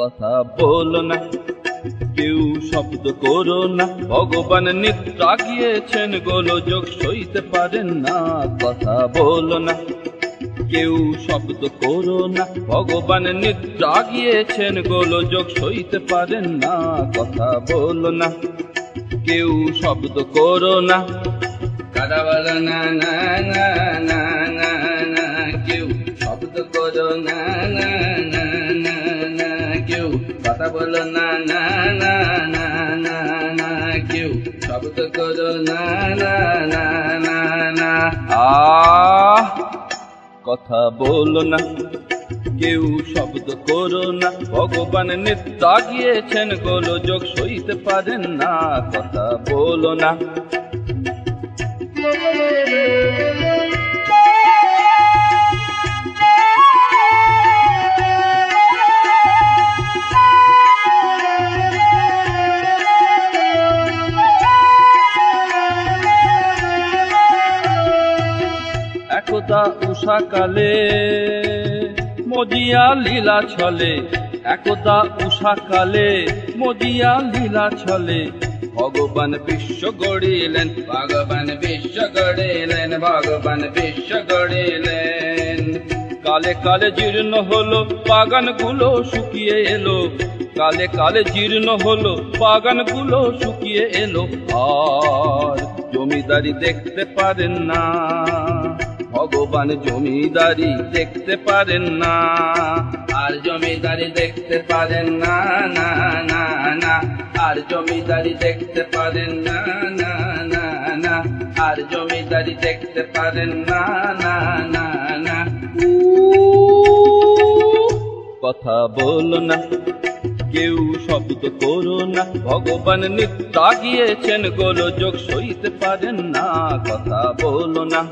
কথা বলো না, কেউ শব্দ করো না, ভগবান নিদ্রা গিয়েছেন, গোলযোগ সইতে পারেন না। কথা বলো না, কেউ শব্দ করো না, ভগবান নিদ্রা গিয়েছেন, গোলযোগ সইতে পারেন না। কথা বলো না, কেউ শব্দ করো না, কথা বলো না, না না না না না, কেউ শব্দ করো না, না না না না, কেউ কথা বলো না, না না না না না, কেউ শব্দ করো না, না না না না। কথা বলো না, কেউ শব্দ করো না, ভগবান নিদ্রা গিয়েছেন, গোলযোগ সইতে পারেন না। কথা বলো না। একদা উষাকালে মজিয়া লীলা ছলে, একদা উষাকালে মজিয়া লীলা ছলে, ভগবান বিশ্ব গড়িলেন, ভগবান বিশ্ব গড়িলেন, ভগবান বিশ্ব গড়িলেন। কালে কালে জীর্ণ হলো বাগানগুলো শুকিয়ে এলো, কালে কালে জীর্ণ হলো বাগানগুলো শুকিয়ে এলো, আর জমিদারি দেখতে পারেন না, ভগবান জমিদারি দেখতে পারেন না, আর জমিদারি দেখতে পারেন না, না না না, আর জমিদারি দেখতে পারেন না, না না না, আর জমিদারি দেখতে পারেন না, না না না। কথা বলো না, কেউ শব্দ করো না, ভগবান নিদ্রা গিয়েছেন, গোলযোগ সইতে পারেন না। কথা বলো না।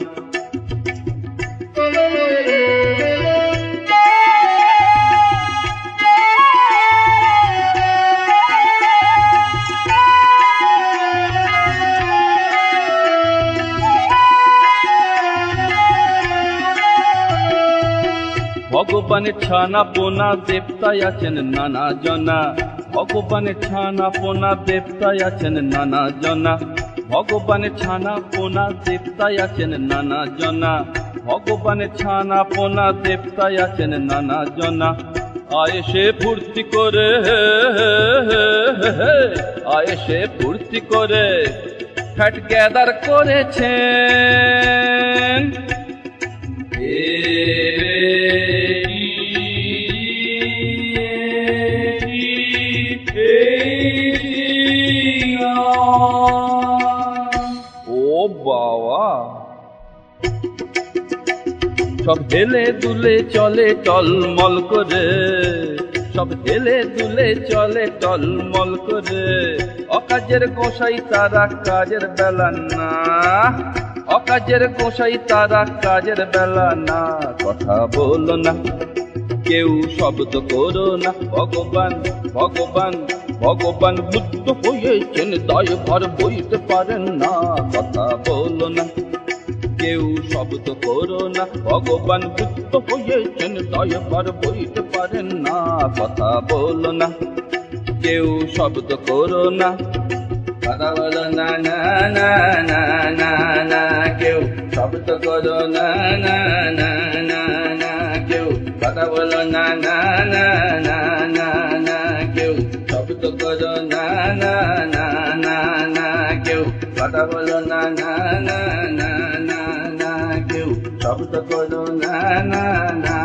ভগবানের ছানা পোনা দেবতায় আছেন নানা জনা, ভগবানের ছানা পোনা দেবতায় আছেন নানা জনা, ভগবানের ছানা পোনা দেবতায় আছেন নানা জনা, ভগবানের ছানা পোনা দেবতায় আছেন নানা জনা। আয়েসে ফুর্তি করে, আয়েসে ফুর্তি করে ফ্যাট গ্যাদার করেছেন। ও বাবা, সব হেলে দুলে চলে টলমল করে, সব হেলে দুলে চলে টলমল করে, অকাজের গোসাই তারা কাজের বেলা না, অকাজের গোসাই তারা কাজের বেলা না। কথা বলো না, কেউ শব্দ করো না, ভগবান ভগবান ভগবান বুদ্ধ হয়েছেন, দায় ভার বইতে পারেন না। কথা বলো না, কেউ শব্দ করো না, ভগবান বুদ্ধ হয়েছেন, দায় ভার বইতে পারেন না। কথা বলো না, কেউ শব্দ করো না, কথা বলো না, না না না না না, কেউ শব্দ করো না, না না না না, কেউ কথা বলো না, না না না না না, কেউ শব্দ করো না, না না না না, কেউ কথা বলো না, না না না না না, কেউ শব্দ করো না, না না।